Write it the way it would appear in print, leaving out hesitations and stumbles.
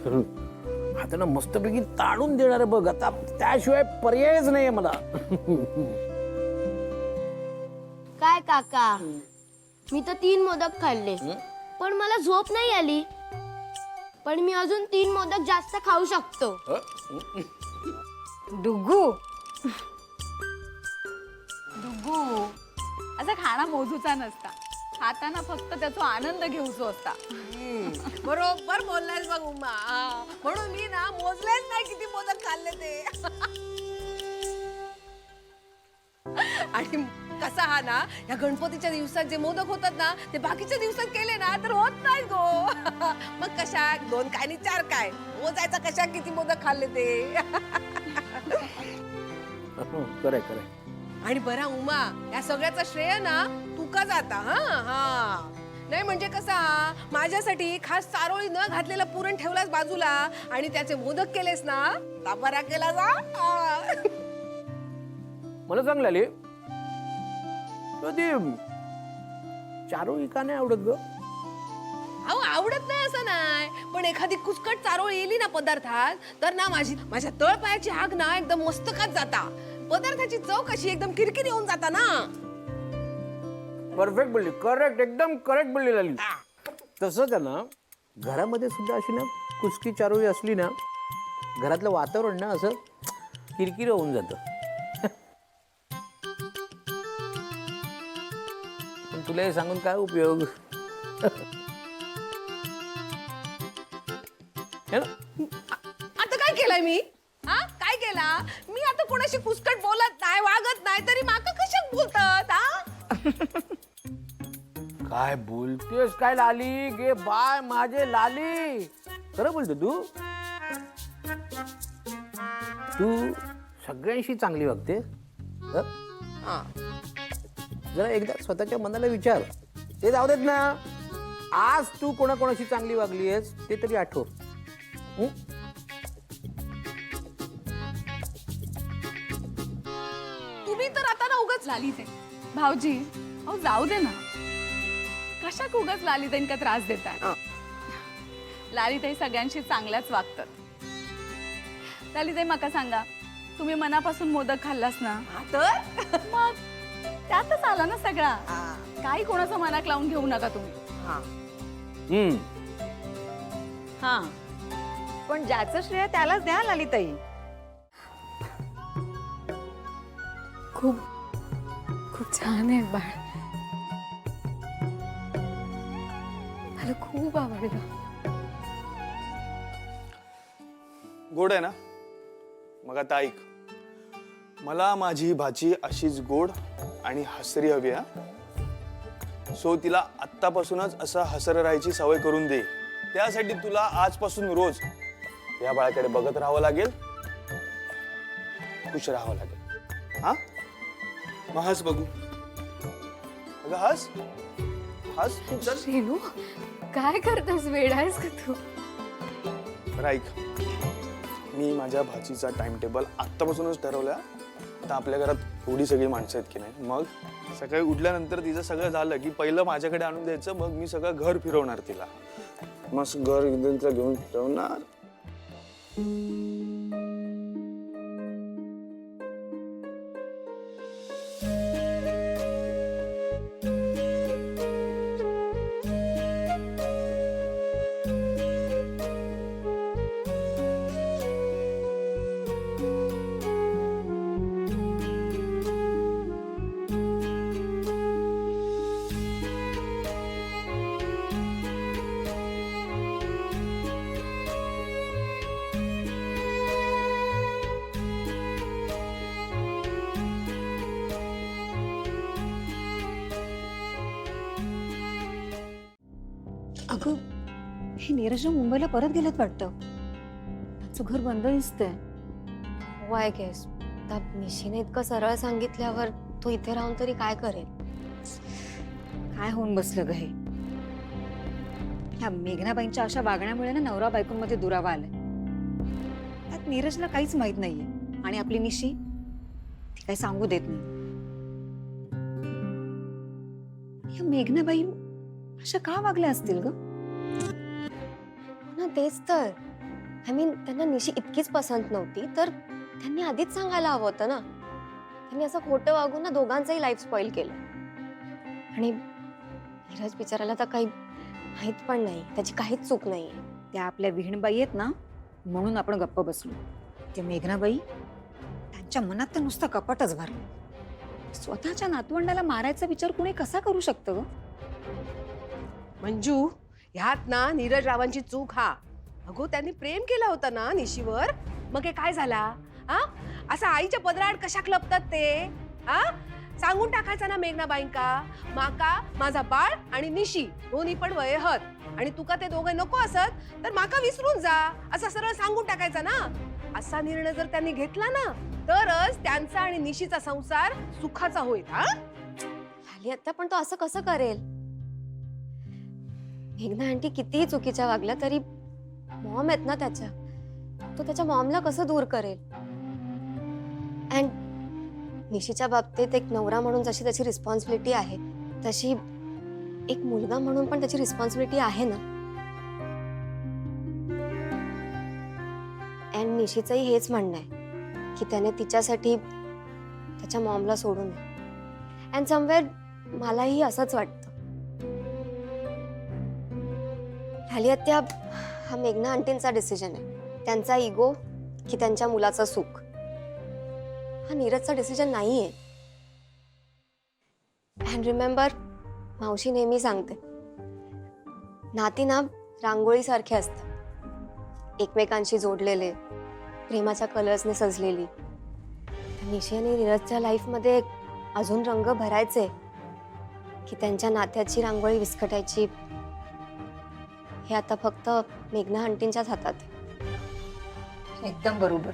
आता ना मस्तपैकी ताडून देणार बघ, आता त्याशिवाय पर्यायच नाहीये मला. काय काका, मी तर 3 मोदक खाल्ले पण मला झोप नाही आली. पण मी अजून 3 मोदक जास्त खाऊ शकतो. डुगू डुगू असा खाना मोजूचा नसता, खाताना फक्त त्याचा आनंद घेऊचो असता. बरोबर बोललास बघ उमा. म्हणून मी ना मोजलेच नाही किती मोदक खाल्ले ते. आणि कसा हा ना, या गणपतीच्या दिवसात जे मोदक होतात ना ते बाकीच्या दिवसात केले ना तर होत नाही गो. मग कशा 2 काय आणि 4 काय मोजायचा, कशा किती मोदक खाल्ले ते. खरंय खरंय. आणि बरा उमा, या सगळ्याचा श्रेय ना तुका जाता. हा नाही म्हणजे कसा, माझ्यासाठी खास चारोळी न घातलेला पुरण ठेवलास बाजूला आणि त्याचे मोदक केलेस ना, तापरा केला जा. मला चांगलं आली. कधी चारोळी का नाही आवडत ग? अहो आवडत नाही असं नाही, पण एखादी कुचकट चारोळी येली ना पदार्थात तर ना माझ्या तळपायाची आग ना एकदम मस्तकात जाता. पदार्थाची चव कशी एकदम किरकिरी होऊन जाता ना. परफेक्ट बोलली, करेक्ट, एकदम करेक्ट बोलली लाली. तसंच आहे ना, घरामध्ये सुद्धा अशी ना कुचकी चारोळी असली ना, घरातलं वातावरण ना असं किरकिर होऊन जातं. पण तुला हे सांगून काय उपयोग? है ना? आता काय केलंय मी? हा काय केला मी? आता कोणाशी कुचकट बोलत नाही, वागत नाही, तरी माका कशाक बोलतात? काय बोलतेस काय लाली? गे बाय माझे लाली, खरं बोलतो तू. तू सगळ्यांशी चांगली वागते. हा. जरा एकदा स्वतःच्या मनाला विचार. ते जाऊ देत ना, आज तू कोणाकोणाशी चांगली वागली आहेस ते तरी आठव. तुम्ही तर आता ना उगाच लालीत भाऊजी. अहो जाऊ दे ना, कशाक उगाच लालीताईन का त्रास देताय? लालीताई सगळ्यांशी चांगल्याच वागतात. लालीताई माका सांगा, तुम्ही मनापासून मोदक खाल्लास ना तर मग त्यातच आला ना सगळा. काही कोणाचं मनाक लावून घेऊ नका तुम्ही. हा, पण ज्याचं श्रेय त्यालाच द्या लालीताई. खूप खूप छान आहे बाळ, मला खूप आवडलं. गोड आहे ना? मग आता ऐक, मला माझी भाची अशीच गोड आणि हसरी हवी. सो तिला आत्तापासूनच असं हसर राहायची सवय करून दे. त्यासाठी तुला आजपासून रोज या बाळाकडे बघत राहावं लागेल, खुश राहावं लागेल. हा, मग हस बघू. अगं हस हस तू. चल रेणू, काय करतोस? वेडा आहेस का तू? बरं ऐक, मी माझ्या भाचीचा टाइम टेबल आत्तापासूनच ठरवला. आता आपल्या घरात थोडी सगळी माणसं आहेत की नाही, मग सकाळी उठल्यानंतर तिचं सगळं झालं की पहिलं माझ्याकडे आणून द्यायचं. मग मी सगळं घर फिरवणार तिला, मस्त घर एकदम तिला घेऊन फिरवणार. अगं, हे नीरजला मुंबईला परत गेलेत वाटतं. त्याचं घर बंद दिसतंय. वाय गेस, त्या निशीने इतकं सरळ सांगितल्यावर तू इथे राहून तरी काय करेल? काय होऊन बसलं ग हे? ह्या मेघनाबाईंच्या अशा वागण्यामुळे ना नवरा बायकोंमध्ये दुरावा आलाय. त्यात नीरजला काहीच माहित नाहीये आणि आपली निशी ती काही सांगू देत नाही. ह्या मेघनाबाई अशा का वागल्या असतील ग? ना तेच तर, आय मीन त्यांना निशी इतकीच पसंत नव्हती तर त्यांनी आधीच सांगायला हवं होतं ना. त्यांनी असं खोटं वागून ना दोघांचंही लाईफ स्पॉइल केलं. आणि नीरज बिचाराला तर काही माहित पण नाही, त्याची काहीच चूक नाहीये. त्या आपल्या विहीणबाई आहेत ना, म्हणून आपण गप्प बसलो. त्या मेघनाबाई, त्यांच्या मनात तर नुसतं कपटच भरलं. स्वतःच्या नातवंडाला मारायचा विचार कुणी कसा करू शकतं ग? मंजू, ह्यात ना नीरज रावांची चूक हा. अगो त्यांनी प्रेम केला होता ना निशीवर, मग हे काय झाला? हा, असं आईच्या पदराआड कशा क्लपतात ते? हा, सांगून टाकायचा ना मेघनाबाईंका, माका माझा बाळ आणि निशी दोन्ही पण वयहत, आणि तुका ते दोघे नको असत तर माका विसरून जा, असं सरळ सांगून टाकायचा ना. असा निर्णय जर त्यांनी घेतला ना तरच त्यांचा आणि निशीचा संसार सुखाचा होईल. हा, झाली आता, पण तो असं कसं करेल? मेघना आंटी कितीही चुकीच्या वागल्या तरी मॉम आहेत ना त्याच्या, तो त्याच्या मॉमला कसं दूर करेल? अँड निशीच्या बाबतीत एक नवरा म्हणून जशी त्याची रिस्पॉन्सिबिलिटी आहे तशी एक मुलगा म्हणून पण त्याची रिस्पॉन्सिबिलिटी आहे ना. अँड निशीचंही हेच म्हणणं आहे की त्याने तिच्यासाठी त्याच्या मॉमला सोडू नये. अँड समवेअर मलाही असंच वाटतं. झाली आत्या, हा मेघना आंटींचा डिसिजन आहे. त्यांचा इगो की त्यांच्या मुलाचं सुख, हा नीरजचा डिसिजन नाहीये. अँड रिमेंबर, मावशी नेहमी सांगते, नाती ना रांगोळीसारखे असतात, एकमेकांशी जोडलेले, प्रेमाच्या कलर्सने सजलेली. निशी आणि नीरजच्या लाईफमध्ये अजून रंग भरायचे की त्यांच्या नात्याची रांगोळी विस्कटायची, हे आता फक्त मेघना आंटींच्याच हातात आहे. एकदम बरोबर.